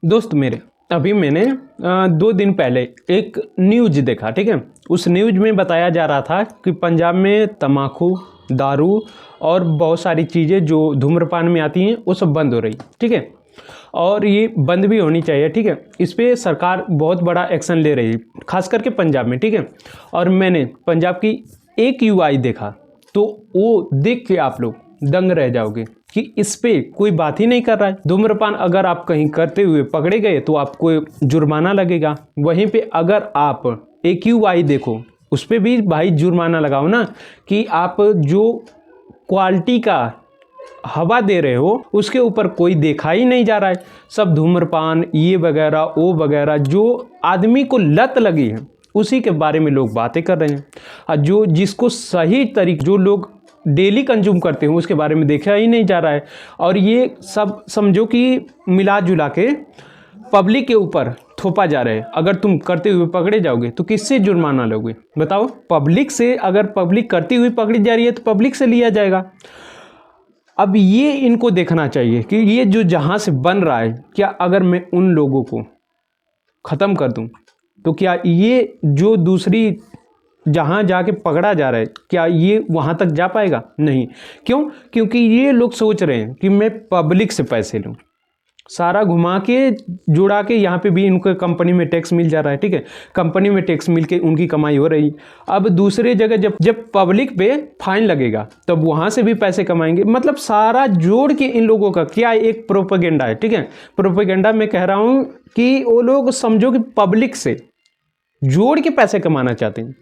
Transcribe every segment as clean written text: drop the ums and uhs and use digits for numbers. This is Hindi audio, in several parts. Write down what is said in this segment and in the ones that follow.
दोस्त मेरे, अभी मैंने 2 दिन पहले एक न्यूज देखा, ठीक है। उस न्यूज में बताया जा रहा था कि पंजाब में तम्बाकू, दारू और बहुत सारी चीज़ें जो धूम्रपान में आती हैं वो सब बंद हो रही, ठीक है। और ये बंद भी होनी चाहिए, ठीक है। इस पे सरकार बहुत बड़ा एक्शन ले रही है, खास करके पंजाब में, ठीक है। और मैंने पंजाब की एक यूआई देखा तो वो देख के आप लोग दंग रह जाओगे कि इस पे कोई बात ही नहीं कर रहा है। धूम्रपान अगर आप कहीं करते हुए पकड़े गए तो आपको जुर्माना लगेगा। वहीं पे अगर आप AQI देखो, उस पर भी भाई जुर्माना लगाओ ना, कि आप जो क्वालिटी का हवा दे रहे हो उसके ऊपर कोई देखा ही नहीं जा रहा है। सब धूम्रपान ये वगैरह वो वगैरह जो आदमी को लत लगी है उसी के बारे में लोग बातें कर रहे हैं। और जो जिसको सही तरीके जो लोग डेली कंज्यूम करते हैं उसके बारे में देखा ही नहीं जा रहा है। और ये सब समझो कि मिला जुला के पब्लिक के ऊपर थोपा जा रहा है। अगर तुम करते हुए पकड़े जाओगे तो किससे जुर्माना लोगे बताओ? पब्लिक से। अगर पब्लिक करती हुई पकड़ी जा रही है तो पब्लिक से लिया जाएगा। अब ये इनको देखना चाहिए कि ये जो जहाँ से बन रहा है, क्या अगर मैं उन लोगों को ख़त्म कर दूं तो क्या ये जो दूसरी जहाँ जाके पकड़ा जा रहा है क्या ये वहाँ तक जा पाएगा? नहीं। क्यों? क्योंकि ये लोग सोच रहे हैं कि मैं पब्लिक से पैसे लूँ, सारा घुमा के जुड़ा के यहाँ पे भी इनको कंपनी में टैक्स मिल जा रहा है, ठीक है। कंपनी में टैक्स मिल के उनकी कमाई हो रही। अब दूसरे जगह जब जब पब्लिक पे फाइन लगेगा तब वहाँ से भी पैसे कमाएंगे। मतलब सारा जोड़ के इन लोगों का क्या एक प्रोपेगेंडा है, ठीक है। प्रोपेगेंडा मैं कह रहा हूँ कि वो लोग समझो कि पब्लिक से जोड़ के पैसे कमाना चाहते हैं,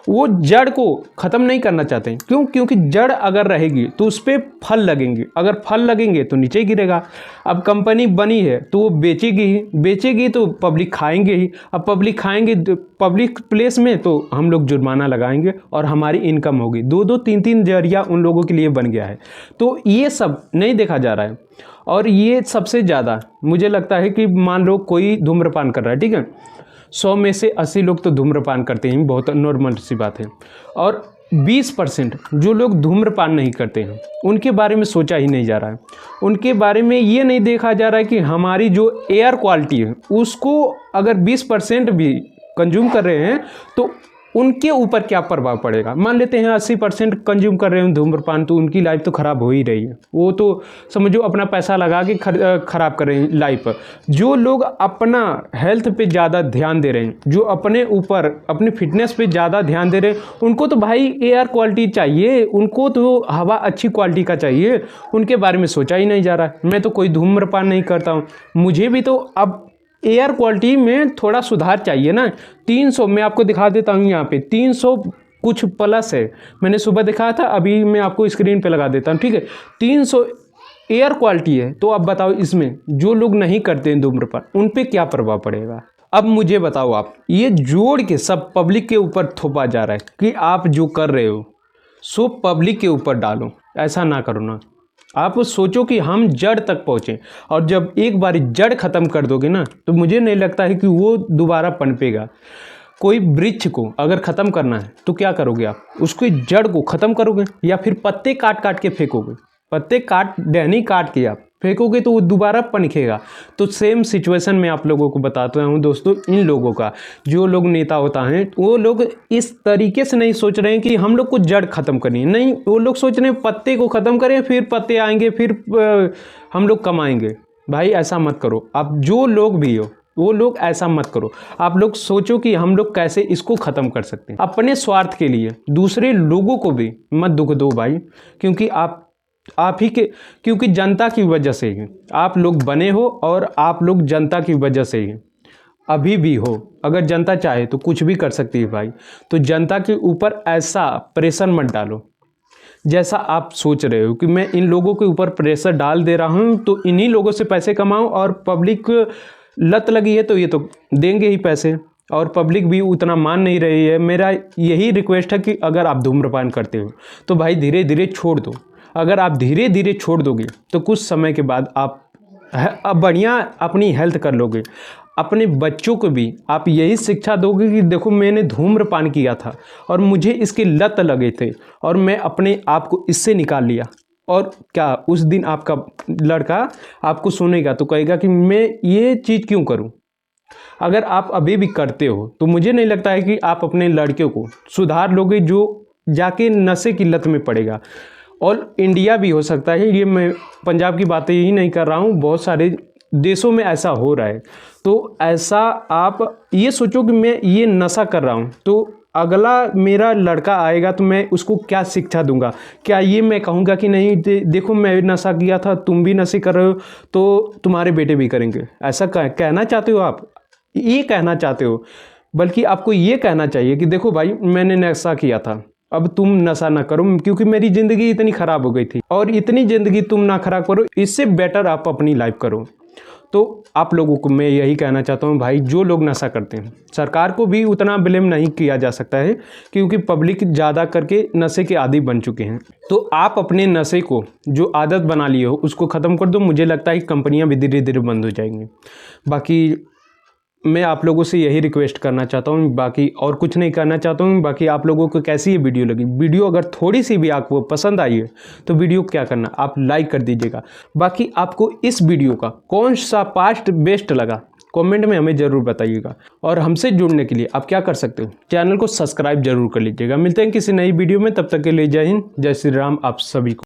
वो जड़ को ख़त्म नहीं करना चाहते हैं। क्यों? क्योंकि जड़ अगर रहेगी तो उस पर फल लगेंगे, अगर फल लगेंगे तो नीचे गिरेगा। अब कंपनी बनी है तो वो बेचेगी ही, बेचेगी तो पब्लिक खाएंगे ही। अब पब्लिक खाएंगे पब्लिक प्लेस में तो हम लोग जुर्माना लगाएंगे और हमारी इनकम होगी। 2-2, 3-3 जरिया उन लोगों के लिए बन गया है। तो ये सब नहीं देखा जा रहा है। और ये सबसे ज़्यादा मुझे लगता है कि मान लो कोई धूम्रपान कर रहा है, ठीक है, 100 में से 80 लोग तो धूम्रपान करते हैं, बहुत नॉर्मल सी बात है। और 20% जो लोग धूम्रपान नहीं करते हैं उनके बारे में सोचा ही नहीं जा रहा है। उनके बारे में ये नहीं देखा जा रहा है कि हमारी जो एयर क्वालिटी है उसको अगर 20% भी कंज्यूम कर रहे हैं तो उनके ऊपर क्या प्रभाव पड़ेगा। मान लेते हैं 80% कंज्यूम कर रहे हैं धूम्रपान, तो उनकी लाइफ तो ख़राब हो ही रही है। वो तो समझो अपना पैसा लगा के ख़राब कर रहे हैं लाइफ। जो लोग अपना हेल्थ पे ज़्यादा ध्यान दे रहे हैं, जो अपने ऊपर अपनी फिटनेस पे ज़्यादा ध्यान दे रहे हैं, उनको तो भाई एयर क्वालिटी चाहिए, उनको तो हवा अच्छी क्वालिटी का चाहिए। उनके बारे में सोचा ही नहीं जा रहा है। मैं तो कोई धूम्रपान नहीं करता हूँ, मुझे भी तो अब एयर क्वालिटी में थोड़ा सुधार चाहिए ना। 300 मैं आपको दिखा देता हूँ, यहाँ पे 300 कुछ प्लस है। मैंने सुबह दिखाया था, अभी मैं आपको स्क्रीन पे लगा देता हूँ, ठीक है। 300 एयर क्वालिटी है। तो अब बताओ इसमें जो लोग नहीं करते हैं धूम्रपान उन पे क्या प्रभाव पड़ेगा? अब मुझे बताओ आप, ये जोड़ के सब पब्लिक के ऊपर थोपा जा रहा है कि आप जो कर रहे हो सो पब्लिक के ऊपर डालो। ऐसा ना करो ना। आप सोचो कि हम जड़ तक पहुँचें, और जब एक बार जड़ ख़त्म कर दोगे ना तो मुझे नहीं लगता है कि वो दोबारा पनपेगा। कोई वृक्ष को अगर ख़त्म करना है तो क्या करोगे आप? उसकी जड़ को ख़त्म करोगे या फिर पत्ते काट काट के फेंकोगे? पत्ते टहनी काट के आप फेंकोगे तो वो दोबारा पनखेगा। तो सेम सिचुएशन में आप लोगों को बताता हूँ दोस्तों, इन लोगों का जो लोग नेता होता है वो लोग इस तरीके से नहीं सोच रहे हैं कि हम लोग को जड़ ख़त्म करनी है। नहीं, वो लोग सोच रहे हैं पत्ते को ख़त्म करें, फिर पत्ते आएंगे, फिर हम लोग कमाएंगे। भाई ऐसा मत करो। आप जो लोग भी हो वो लोग ऐसा मत करो। आप लोग सोचो कि हम लोग कैसे इसको ख़त्म कर सकते हैं। अपने स्वार्थ के लिए दूसरे लोगों को भी मत दुख दो भाई, क्योंकि आप ही के, क्योंकि जनता की वजह से ही आप लोग बने हो और आप लोग जनता की वजह से ही अभी भी हो। अगर जनता चाहे तो कुछ भी कर सकती है भाई। तो जनता के ऊपर ऐसा प्रेशर मत डालो जैसा आप सोच रहे हो कि मैं इन लोगों के ऊपर प्रेशर डाल दे रहा हूँ तो इन्हीं लोगों से पैसे कमाऊँ, और पब्लिक लत लगी है तो ये तो देंगे ही पैसे, और पब्लिक भी उतना मान नहीं रही है। मेरा यही रिक्वेस्ट है कि अगर आप धूम्रपान करते हो तो भाई धीरे धीरे छोड़ दो। अगर आप धीरे धीरे छोड़ दोगे तो कुछ समय के बाद आप बढ़िया अपनी हेल्थ कर लोगे। अपने बच्चों को भी आप यही शिक्षा दोगे कि देखो मैंने धूम्रपान किया था और मुझे इसकी लत लगे थे और मैं अपने आप को इससे निकाल लिया, और क्या उस दिन आपका लड़का आपको सुनेगा तो कहेगा कि मैं ये चीज़ क्यों करूं। अगर आप अभी भी करते हो तो मुझे नहीं लगता है कि आप अपने लड़के को सुधार लोगे जो जाके नशे की लत में पड़ेगा। और इंडिया भी हो सकता है, ये मैं पंजाब की बातें ही नहीं कर रहा हूँ, बहुत सारे देशों में ऐसा हो रहा है। तो ऐसा आप ये सोचो कि मैं ये नशा कर रहा हूँ तो अगला मेरा लड़का आएगा तो मैं उसको क्या शिक्षा दूंगा। क्या ये मैं कहूँगा कि नहीं देखो मैं नशा किया था, तुम भी नशे कर रहे हो तो तुम्हारे बेटे भी करेंगे। ऐसा कहना चाहते हो आप? ये कहना चाहते हो? बल्कि आपको ये कहना चाहिए कि देखो भाई मैंने नशा किया था, अब तुम नशा ना करो क्योंकि मेरी ज़िंदगी इतनी ख़राब हो गई थी और इतनी ज़िंदगी तुम ना ख़राब करो, इससे बेटर आप अपनी लाइफ करो। तो आप लोगों को मैं यही कहना चाहता हूँ भाई, जो लोग नशा करते हैं सरकार को भी उतना ब्लेम नहीं किया जा सकता है क्योंकि पब्लिक ज़्यादा करके नशे के आदी बन चुके हैं। तो आप अपने नशे को जो आदत बना लिए हो उसको ख़त्म कर दो, मुझे लगता है कि कंपनियाँ भी धीरे धीरे बंद हो जाएंगी। बाकी मैं आप लोगों से यही रिक्वेस्ट करना चाहता हूँ, बाकी और कुछ नहीं करना चाहता हूँ। बाकी आप लोगों को कैसी ये वीडियो लगी? वीडियो अगर थोड़ी सी भी आपको पसंद आई है तो वीडियो क्या करना, आप लाइक कर दीजिएगा। बाकी आपको इस वीडियो का कौन सा पार्ट बेस्ट लगा कमेंट में हमें ज़रूर बताइएगा। और हमसे जुड़ने के लिए आप क्या कर सकते हो, चैनल को सब्सक्राइब जरूर कर लीजिएगा। मिलते हैं किसी नई वीडियो में, तब तक के लिए जय हिंद, जय श्री राम आप सभी को।